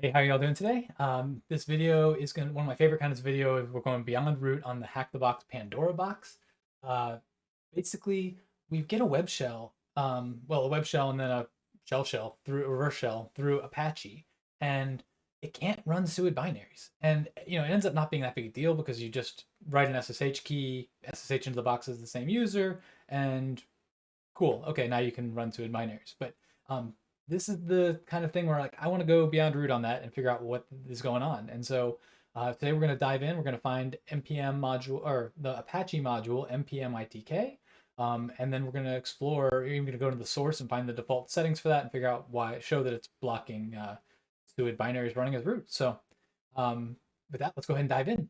Hey, how y'all doing today? This video is one of my favorite kinds of video. We're going beyond root on the HackTheBox Pandora box. Uh, Basically, we get a web shell, well, a web shell and then a shell through a reverse shell through Apache, and it can't run SUID binaries. And it ends up not being that big a deal because you just write an SSH key, SSH into the box is the same user, and cool. Okay, now you can run SUID binaries. But this is the kind of thing where like I want to go beyond root on that and figure out what is going on. And so today we're going to dive in. We're going to find npm module or the Apache module mpm-itk, and then we're going to explore. You're even going to go to the source and find the default settings for that and figure out why. Show that it's blocking SUID binaries running as root. So with that, let's go ahead and dive in.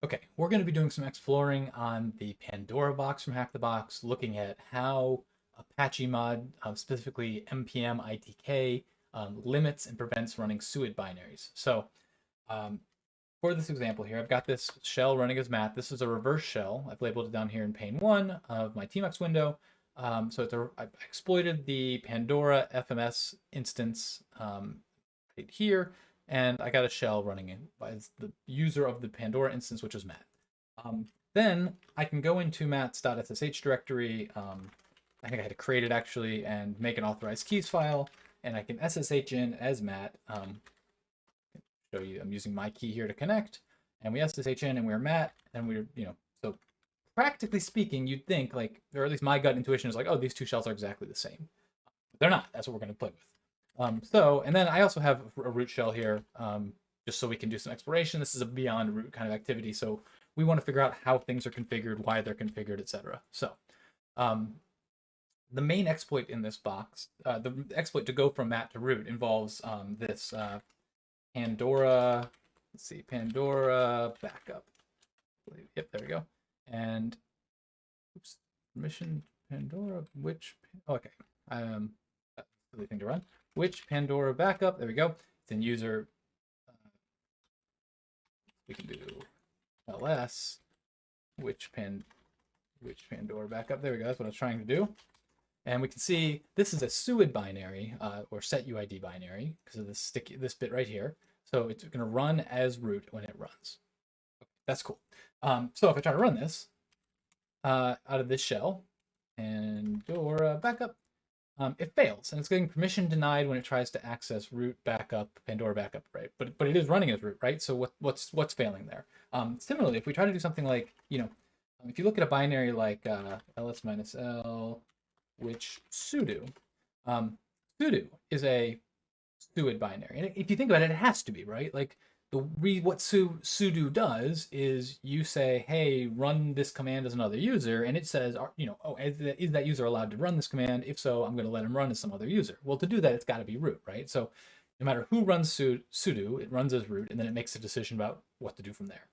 Okay, we're going to be doing some exploring on the Pandora box from HackTheBox, looking at how Apache mod, specifically mpm-itk, limits and prevents running SUID binaries. So for this example here, I've got this shell running as mat. This is a reverse shell. I've labeled it down here in pane 1 of my tmux window. I've exploited the Pandora FMS instance right here, and I got a shell running in by the user of the Pandora instance, which is Matt. Then I can go into mats.ssh directory. I think I had to create it actually and make an authorized keys file, and I can SSH in as Matt. Show you, I'm using my key here to connect, and we SSH in and we're Matt, and we're, so practically speaking, you'd think like, or at least my gut intuition is like, oh, these two shells are exactly the same. But they're not. That's what we're going to play with. And then I also have a root shell here, just so we can do some exploration. This is a beyond root kind of activity, so we want to figure out how things are configured, why they're configured, etc. So the main exploit in this box, the exploit to go from mat to root involves this Pandora, let's see, Pandora backup. Yep, there we go. And oops, permission Pandora, which, okay, that's the thing to run. Which Pandora backup, there we go. It's in user, we can do ls, which Pandora backup, there we go, that's what I was trying to do. And we can see this is a SUID binary, or SetUID binary, because of this bit right here. So it's going to run as root when it runs. Okay, that's cool. So if I try to run this out of this shell, Pandora backup, it fails, and it's getting permission denied when it tries to access root backup, Pandora backup, right? But it is running as root, right? So what's failing there? Similarly, if we try to do something like, if you look at a binary like ls-l, which sudo, sudo is a SUID binary, and if you think about it, it has to be, right? Like what sudo does is you say, hey, run this command as another user, and it says, oh, is that user allowed to run this command? If so, I'm going to let him run as some other user. Well, to do that, it's got to be root, right? So no matter who runs sudo, it runs as root, and then it makes a decision about what to do from there.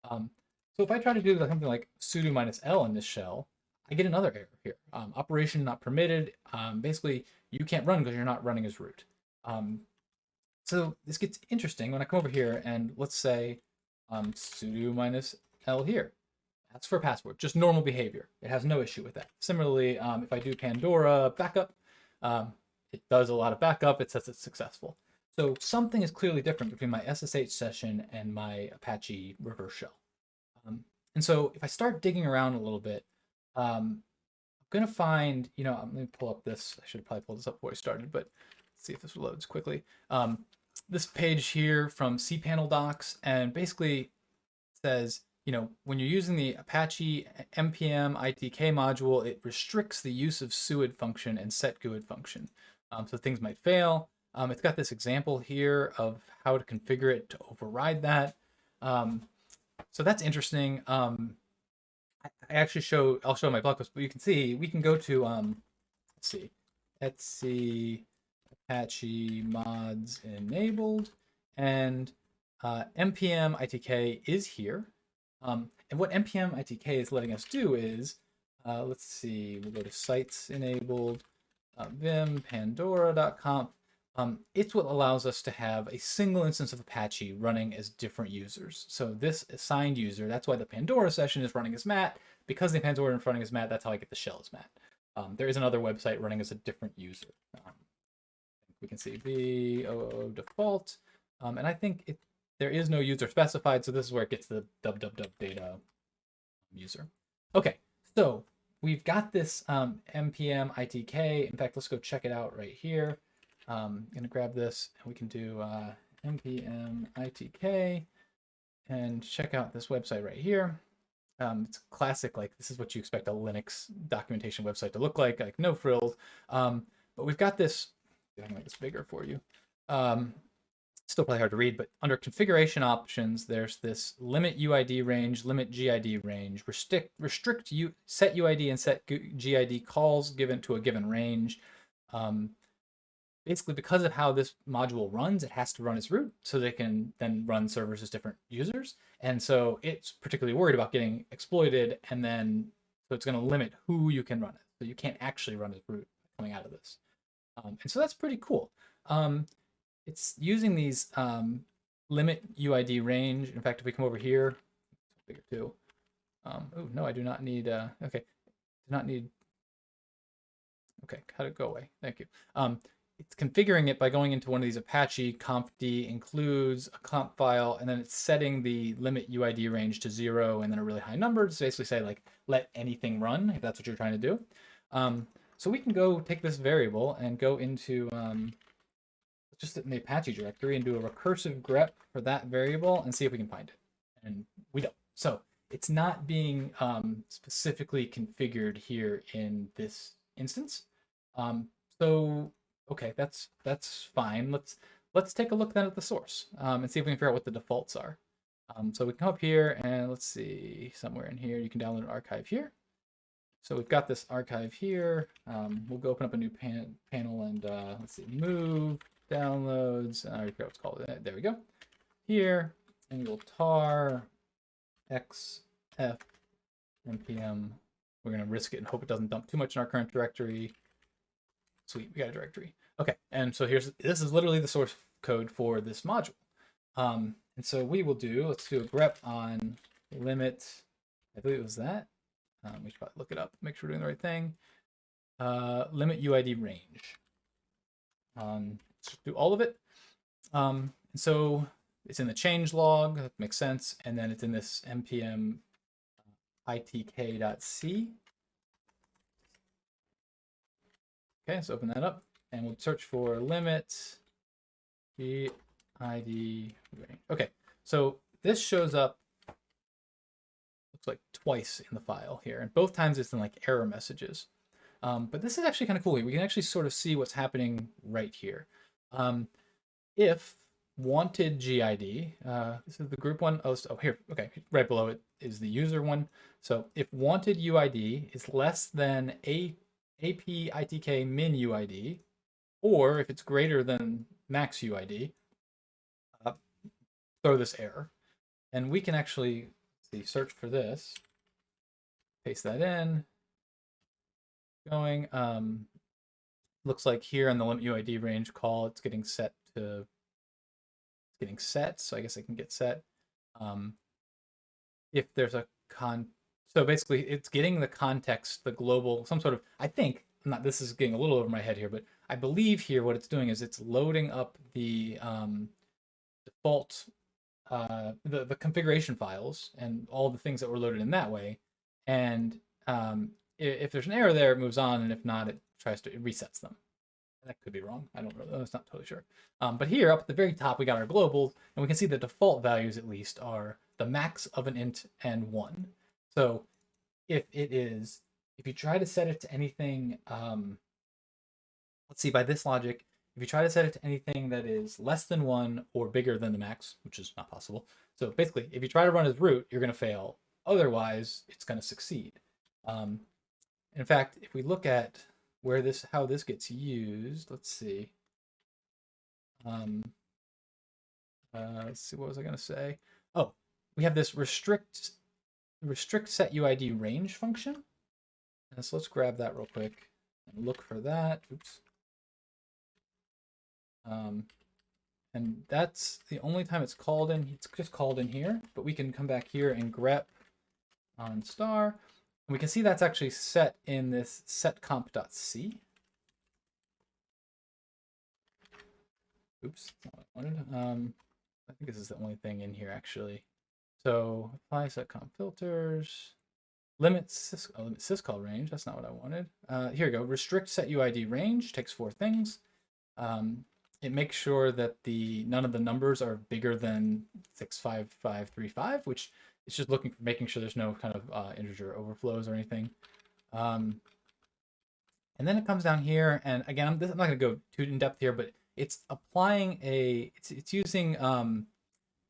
So if I try to do something like sudo -l in this shell, I get another error here. Operation not permitted. Basically, you can't run because you're not running as root. So this gets interesting when I come over here and let's say sudo -l here. That's for password, just normal behavior. It has no issue with that. Similarly, if I do Pandora backup, it does a lot of backup. It says it's successful. So something is clearly different between my SSH session and my Apache reverse shell. And so if I start digging around a little bit, I'm going to find, let me pull up this. I should have probably pulled this up before I started, but let's see if this loads quickly. This page here from cpanel docs, and basically says, when you're using the Apache mpm-itk module, it restricts the use of SUID function and SetUID function. So things might fail. It's got this example here of how to configure it to override that. So that's interesting. I'll show my blog post, but you can see, we can go to, let's see, etc Apache mods enabled, and mpm-itk is here. And what mpm-itk is letting us do is, let's see, we'll go to sites enabled, vim pandora.conf. It's what allows us to have a single instance of Apache running as different users. So this assigned user, that's why the Pandora session is running as Matt. Because the Pandora is running as Matt, that's how I get the shell as Matt. There is another website running as a different user. We can see VOO default. And I think there is no user specified, so this is where it gets the data user. Okay, so we've got this mpm-itk. In fact, let's go check it out right here. I'm gonna grab this and we can do mpm-itk and check out this website right here. It's classic, like this is what you expect a Linux documentation website to look like no frills. But we've got this, I can make this bigger for you. Still probably hard to read, but under configuration options, there's this limit UID range, limit GID range, restrict set UID and set GID calls given to a given range. Basically, because of how this module runs, it has to run as root, so they can then run servers as different users. And so it's particularly worried about getting exploited, and then so it's going to limit who you can run it. So you can't actually run as root coming out of this. And so that's pretty cool. It's using these limit UID range. In fact, if we come over here, bigger too. Oh no, I do not need. Okay, do not need. Okay, how did it go away? Thank you. It's configuring it by going into one of these Apache confd includes a comp file, and then it's setting the limit UID range to 0 and then a really high number to basically say like let anything run if that's what you're trying to do. So we can go take this variable and go into just in the Apache directory and do a recursive grep for that variable and see if we can find it. And we don't. So it's not being specifically configured here in this instance. So okay, that's fine. Let's take a look then at the source and see if we can figure out what the defaults are. So we can come up here and let's see, somewhere in here you can download an archive here. So we've got this archive here. We'll go open up a new panel and let's see, move downloads. I forget what it's called. There we go. Here, and we'll tar xf npm. We're gonna risk it and hope it doesn't dump too much in our current directory. Sweet, we got a directory. Okay, and so this is literally the source code for this module. And so we will let's do a grep on limit, I believe it was that. We should probably look it up, make sure we're doing the right thing. Limit UID range. Let's do all of it. And so it's in the change log, that makes sense. And then it's in this mpm-itk.c. Okay, so open that up and we'll search for limit GID range. Okay, so this shows up, looks like twice in the file here, and both times it's in like error messages. But this is actually kind of cool. We can actually sort of see what's happening right here. If wanted GID, this is the group one. Oh, here, okay, right below it is the user one. So if wanted UID is less than AP-ITK min UID, or if it's greater than max UID, throw this error. And we can actually search for this, paste that in, going, looks like here on the limit UID range call, it's getting set, so I guess I can get set. If there's a so basically it's getting the context, the global, some sort of, I think, this is getting a little over my head here, but I believe here what it's doing is it's loading up the default, the configuration files and all the things that were loaded in that way. And if there's an error there, it moves on, and if not, it resets them. That could be wrong. I don't know. That's not totally sure. But here up at the very top, we got our globals, and we can see the default values at least are the max of an int and 1. So if you try to set it to anything, let's see, by this logic, if you try to set it to anything that is less than 1 or bigger than the max, which is not possible. So basically, if you try to run as root, you're going to fail. Otherwise, it's going to succeed. In fact, if we look at how this gets used, let's see. Let's see, what was I going to say? Oh, we have this restrict set UID range function. And so let's grab that real quick and look for that. Oops. And that's the only time it's called in. It's just called in here, but we can come back here and grep on star. And we can see that's actually set in this setcomp.c. Oops, that's not what I wanted. I think this is the only thing in here actually. So apply setcom filters, limit syscall range. That's not what I wanted. Here we go. Restrict SetUID range takes 4 things. It makes sure that none of the numbers are bigger than 65535, which it's just making sure there's no kind of integer overflows or anything. And then it comes down here, and again, I'm not going to go too in depth here, but it's applying it's using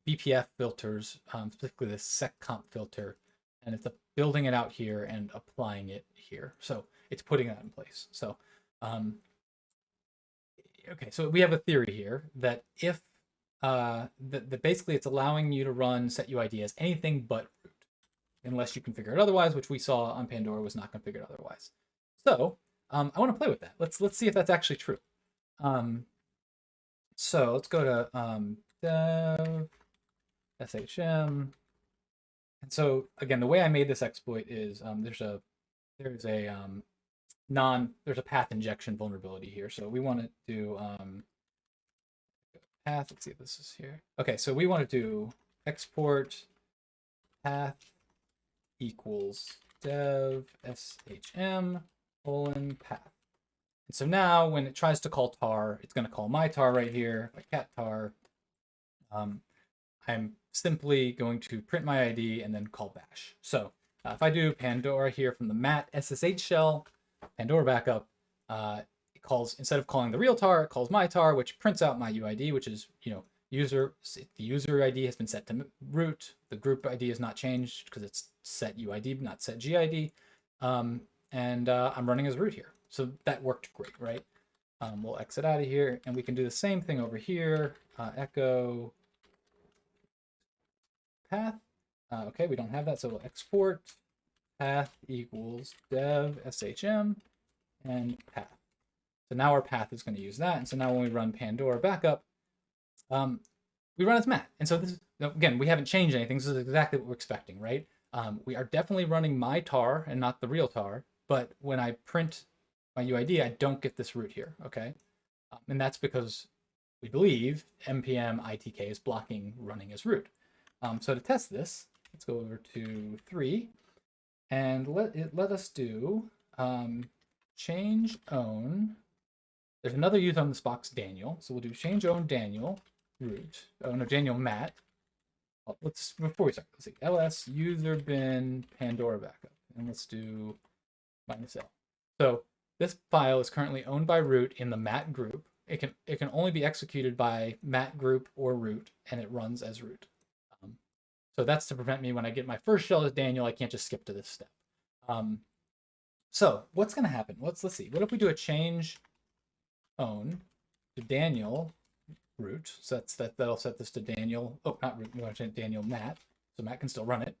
BPF filters, specifically the seccomp filter, and it's building it out here and applying it here. So it's putting that in place. So, okay, so we have a theory here that if that basically it's allowing you to run SetUID as anything but root, unless you configure it otherwise, which we saw on Pandora was not configured otherwise. So I want to play with that. Let's see if that's actually true. So let's go to dev SHM. And so again, the way I made this exploit is there's a path injection vulnerability here. So we want to do path. Let's see if this is here. Okay, so we want to do export path equals dev SHM :path. And so now when it tries to call tar, it's going to call my tar right here, my cat tar. I'm simply going to print my ID and then call bash. So if I do Pandora here from the mat SSH shell, Pandora backup, it calls, instead of calling the real tar, it calls my tar, which prints out my UID, which is, the user ID has been set to root. The group ID is not changed because it's set UID, not set GID. And I'm running as root here. So that worked great, right? We'll exit out of here, and we can do the same thing over here. Echo path. Okay, we don't have that, so we'll export path equals dev SHM and path. So now our path is going to use that. And so now when we run Pandora backup, we run as mat. And so this is, again, we haven't changed anything. This is exactly what we're expecting, right? We are definitely running my tar and not the real tar. But when I print my UID, I don't get this root here, okay? And that's because we believe mpm-itk is blocking running as root. So to test this, let's go over to 3, and let us do change own. There's another user on this box, Daniel. So we'll do change own Daniel root. Oh no, Daniel mat. Before we start, let's see, ls user bin Pandora backup, and let's do -l. So this file is currently owned by root in the mat group. It can only be executed by mat group or root, and it runs as root. So that's to prevent me when I get my first shell as Daniel, I can't just skip to this step. So what's going to happen? Let's see. What if we do a change own to Daniel root? So that'll set this to Daniel. Oh, not root. We want to change Daniel mat, so Matt can still run it.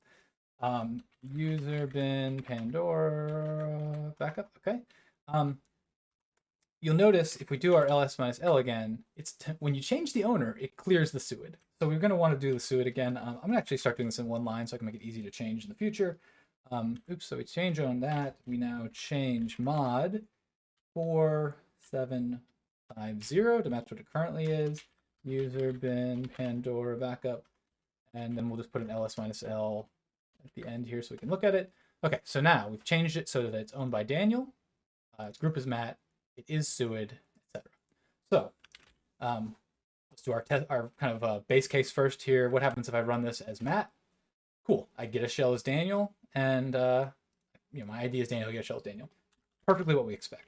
User bin Pandora backup. Okay. You'll notice if we do our ls-l again, when you change the owner, it clears the SUID. So we're going to want to do the SUID again. I'm going to actually start doing this in one line so I can make it easy to change in the future. Oops, so we change on that. We now change mod 4750 to match what it currently is. User bin Pandora backup. And then we'll just put an ls-l at the end here so we can look at it. Okay, so now we've changed it so that it's owned by Daniel. Its group is Matt. It is SUID, etc. So let's do our kind of base case first here. What happens if I run this as Matt? Cool. I get a shell as Daniel, and my ID is Daniel. I get a shell as Daniel. Perfectly what we expect.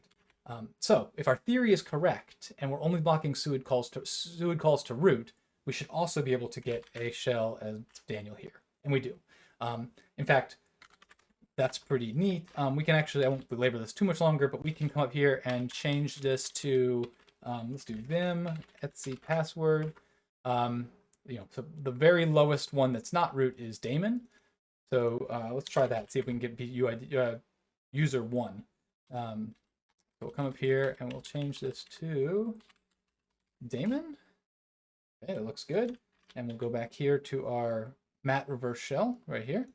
So if our theory is correct, and we're only blocking SUID calls to root, we should also be able to get a shell as Daniel here, and we do. In fact, that's pretty neat. We can actually, I won't belabor this too much longer, but we can come up here and change this to, let's do vim etc password. So the very lowest one that's not root is daemon. So let's try that, see if we can get UID, user 1. So we'll come up here and we'll change this to daemon. Okay, it looks good. And we'll go back here to our mat reverse shell right here.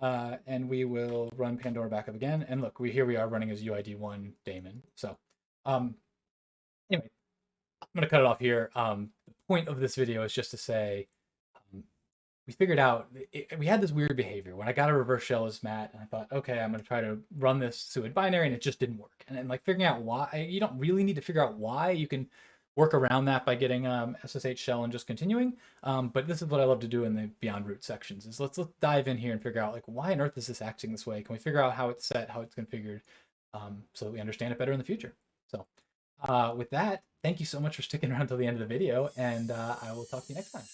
And we will run Pandora backup again. And look, here we are running as UID1 daemon. So anyway, I'm going to cut it off here. The point of this video is just to say, we figured out, we had this weird behavior. When I got a reverse shell as Matt, and I thought, okay, I'm going to try to run this SUID binary, and it just didn't work. And then like figuring out why, you don't really need to figure out why. You can work around that by getting SSH shell and just continuing. But this is what I love to do in the beyond root sections, is let's dive in here and figure out like, why on earth is this acting this way? Can we figure out how it's set, how it's configured, so that we understand it better in the future? So with that, thank you so much for sticking around till the end of the video, and I will talk to you next time.